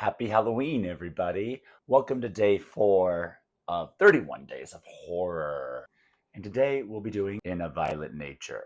Happy Halloween, everybody. Welcome to day 4 of 31 Days of Horror. And today we'll be doing In a Violent Nature.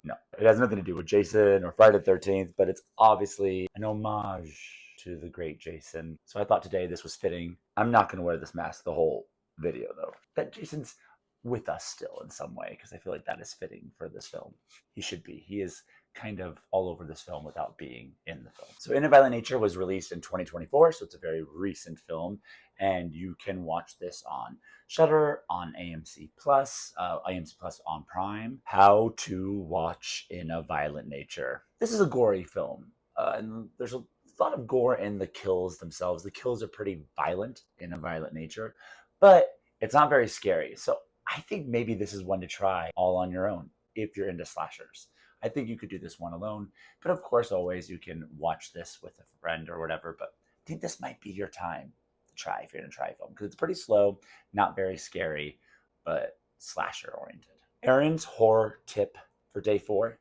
No, it has nothing to do with Jason or Friday the 13th, but it's obviously an homage to the great Jason. So I thought today this was fitting. I'm not going to wear this mask the whole video, though. That Jason's with us still in some way, because I feel like that is fitting for this film. He should be. He is kind of all over this film without being in the film. So In a Violent Nature was released in 2024, so it's a very recent film, and you can watch this on Shudder, on AMC Plus, AMC Plus on Prime. How to watch In a Violent Nature. This is a gory film, and there's a lot of gore in the kills themselves. The kills are pretty violent in A Violent Nature, but it's not very scary. So I think maybe this is one to try all on your own if you're into slashers. I think you could do this one alone, but of course, always you can watch this with a friend or whatever. But I think this might be your time to try if you're going to try a film, because it's pretty slow, not very scary, but slasher oriented. Aaron's horror tip for day 4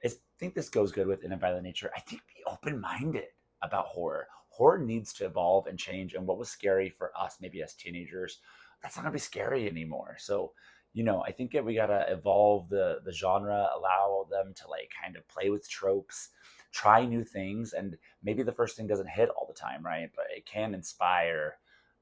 is, I think this goes good with In a Violent Nature. I think be open minded about horror. Horror needs to evolve and change, and what was scary for us, maybe as teenagers, that's not going to be scary anymore. So I think that we gotta evolve the genre, allow them to like kind of play with tropes, try new things, and maybe the first thing doesn't hit all the time, right? But it can inspire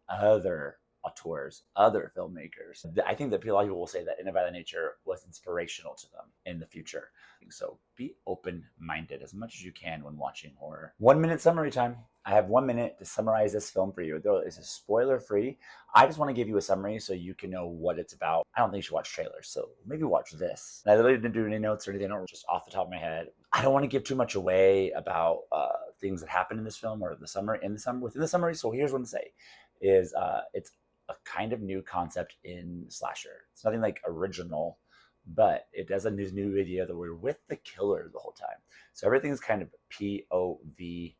other auteurs, other filmmakers. I think that a lot of people will say that In a Violent Nature was inspirational to them in the future. So be open-minded as much as you can when watching horror. 1 minute summary time. I have 1 minute to summarize this film for you. Though this is spoiler-free, I just want to give you a summary so you can know what it's about. I don't think you should watch trailers, so maybe watch this. And I literally didn't do any notes or anything, just off the top of my head. I don't want to give too much away about things that happen in this film or within the summary. So here's what I'm going to say: is it's a kind of new concept in slasher. It's nothing like original, but it does a new idea that we're with the killer the whole time. So everything's kind of POV,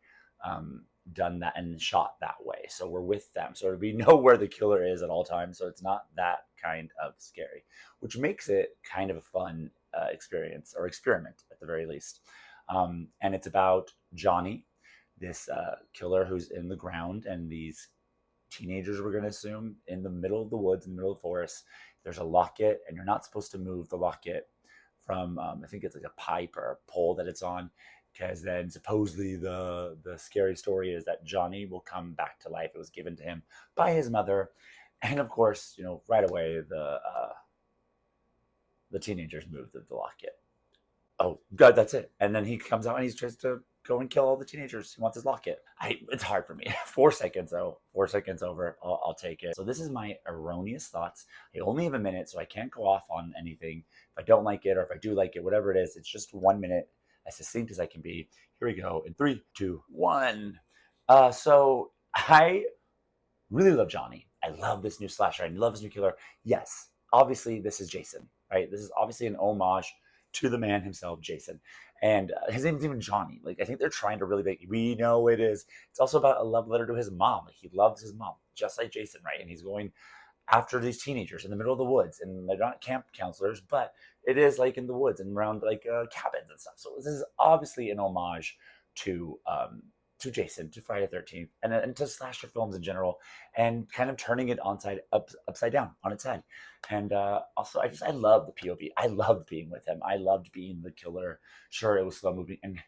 done that and shot that way. So we're with them. So we know where the killer is at all times. So it's not that kind of scary, which makes it kind of a fun experience or experiment at the very least. And it's about Johnny, this killer who's in the ground, and these teenagers, we're going to assume, in the middle of the woods, in the middle of the forest. There's a locket, and you're not supposed to move the locket from, I think it's like a pipe or a pole that it's on, because then supposedly the scary story is that Johnny will come back to life. It was given to him by his mother. And of course, right away, the teenagers move the locket. Oh, God, that's it. And then he comes out and he tries to go and kill all the teenagers. He wants his locket. It's hard for me. 4 seconds, though. 4 seconds over. I'll take it. So this is my erroneous thoughts. I only have a minute, so I can't go off on anything. If I don't like it or if I do like it, whatever it is, it's just 1 minute, as succinct as I can be. Here we go. In 3, 2, 1. So I really love Johnny. I love this new slasher. I love this new killer. Yes, obviously this is Jason, right? This is obviously an homage to the man himself, Jason. And his name's even Johnny. Like, I think they're trying to really make, we know it is. It's also about a love letter to his mom. Like, he loves his mom, just like Jason, right? And he's going after these teenagers in the middle of the woods. And they're not camp counselors, but it is like in the woods and around like cabins and stuff. So this is obviously an homage to Jason, to Friday the 13th, and to slasher films in general, and kind of turning it upside down on its head. And also, I love the POV. I loved being with him. I loved being the killer. Sure, it was slow moving, and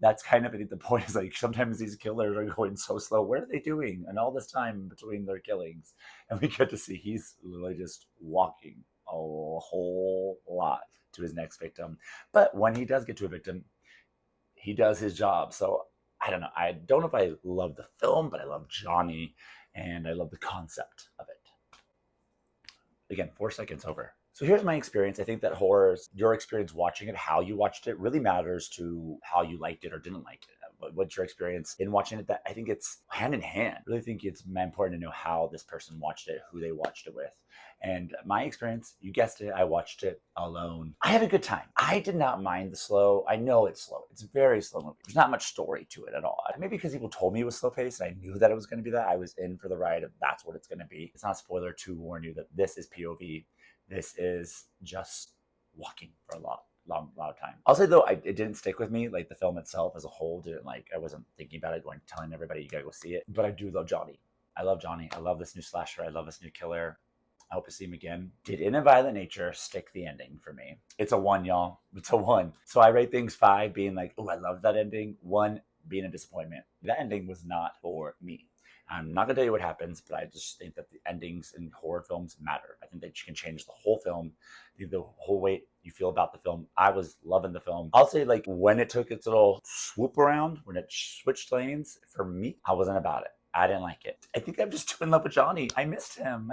that's kind of, I think, the point is, like, sometimes these killers are going so slow. What are they doing? And all this time between their killings, and we get to see he's literally just walking a whole lot to his next victim. But when he does get to a victim, he does his job. So I don't know. I don't know if I love the film, but I love Johnny, and I love the concept of it. Again, 4 seconds over. So here's my experience. I think that your experience watching it, how you watched it, really matters to how you liked it or didn't like it. What's your experience in watching it? That I think it's hand in hand. I really think it's important to know how this person watched it, who they watched it with. And my experience, you guessed it, I watched it alone. I had a good time. I did not mind the slow. I know it's slow. It's very slow movie. There's not much story to it at all. Maybe because people told me it was slow paced and I knew that it was going to be that. I was in for the ride of that's what it's going to be. It's not a spoiler to warn you that this is POV. This is just walking for a lot. lot of time. I'll say though, it didn't stick with me. Like the film itself as a whole didn't like. I wasn't thinking about it, going telling everybody you gotta go see it. But I do love Johnny. I love Johnny. I love this new slasher. I love this new killer. I hope to see him again. Did In a Violent Nature stick the ending for me? It's a 1, y'all. It's a 1. So I rate things 5 being like, oh, I love that ending. 1 being a disappointment. That ending was not for me. I'm not gonna tell you what happens, but I just think that the endings in horror films matter. I think that you can change the whole film, the whole way you feel about the film. I was loving the film. I'll say like when it took its little swoop around, when it switched lanes, for me, I wasn't about it. I didn't like it. I think I'm just too in love with Johnny. I missed him.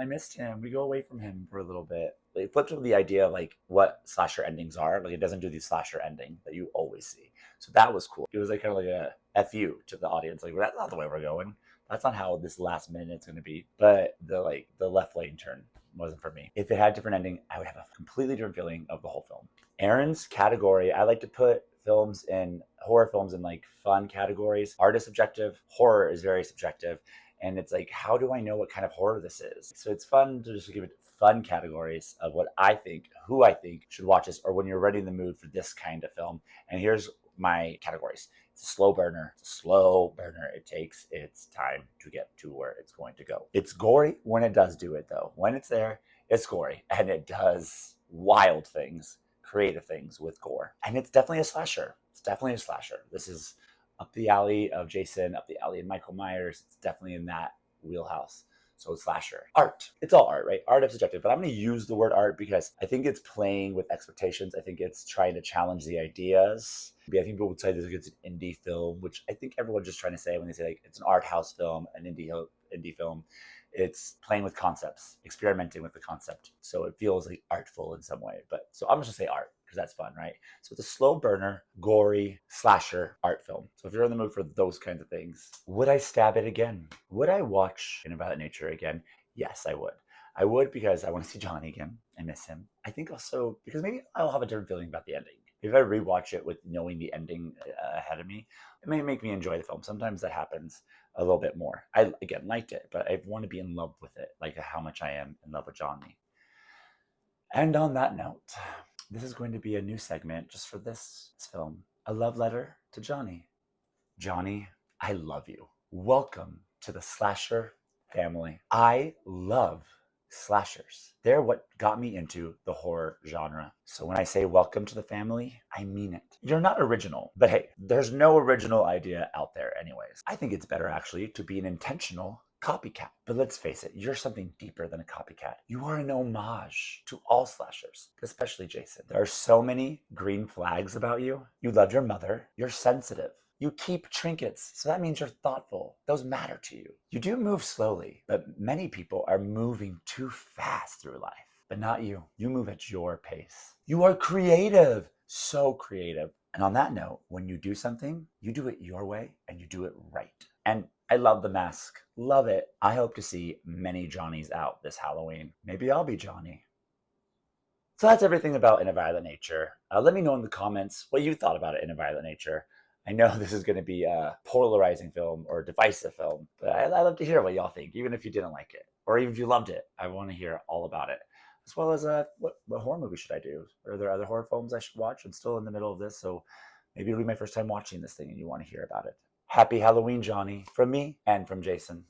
We go away from him for a little bit. It flipped with the idea of like what slasher endings are. Like it doesn't do the slasher ending that you always see. So that was cool. It was like kind of like a FU to the audience. Like that's not the way we're going. That's not how this last minute's going to be. But the left lane turn wasn't for me. If it had a different ending, I would have a completely different feeling of the whole film. Aaron's category, I like to put horror films in like fun categories. Art is subjective, horror is very subjective, and it's like, how do I know what kind of horror this is? So it's fun to just give it fun categories of what I think, who I think should watch this, or when you're ready in the mood for this kind of film. And here's my categories. It's a slow burner. It takes its time to get to where it's going to go. It's gory when it does do it, though. When it's there, it's gory, and it does wild things, creative things with gore. And it's definitely a slasher. This is up the alley of Jason, up the alley of Michael Myers. It's definitely in that wheelhouse. So it's slasher. Art. It's all art, right? Art is subjective, but I'm going to use the word art because I think it's playing with expectations. I think it's trying to challenge the ideas. I think people would say this it's an indie film, which I think everyone's just trying to say when they say like it's an art house film, an indie film. It's playing with concepts, experimenting with the concept. So it feels like artful in some way. But so I'm just gonna say art because that's fun, right? So it's a slow burner, gory, slasher art film. So if you're in the mood for those kinds of things, would I stab it again? Would I watch In a Violent Nature again? Yes, I would. I would because I want to see Johnny again. I miss him. I think also because maybe I'll have a different feeling about the ending. If I rewatch it with knowing the ending ahead of me, it may make me enjoy the film. Sometimes that happens a little bit more. I, again, liked it, but I want to be in love with it, like how much I am in love with Johnny. And on that note, this is going to be a new segment just for this film. A love letter to Johnny. Johnny, I love you. Welcome to the slasher family. I love slashers. They're what got me into the horror genre. So when I say welcome to the family, I mean it. You're not original, but hey, there's no original idea out there anyways. I think it's better actually to be an intentional copycat. But let's face it, you're something deeper than a copycat. You are an homage to all slashers, especially Jason. There are so many green flags about you. You love your mother. You're sensitive. You keep trinkets, so that means you're thoughtful. Those matter to you. You do move slowly, but many people are moving too fast through life. But not you. You move at your pace. You are creative. So creative. And on that note, when you do something, you do it your way and you do it right. And I love the mask. Love it. I hope to see many Johnnies out this Halloween. Maybe I'll be Johnny. So that's everything about In a Violent Nature. Let me know in the comments what you thought about it In a Violent Nature. I know this is going to be a polarizing film or a divisive film, but I love to hear what y'all think, even if you didn't like it, or even if you loved it. I want to hear all about it, as well as what horror movie should I do? Are there other horror films I should watch? I'm still in the middle of this, so maybe it'll be my first time watching this thing and you want to hear about it. Happy Halloween, Johnny, from me and from Jason.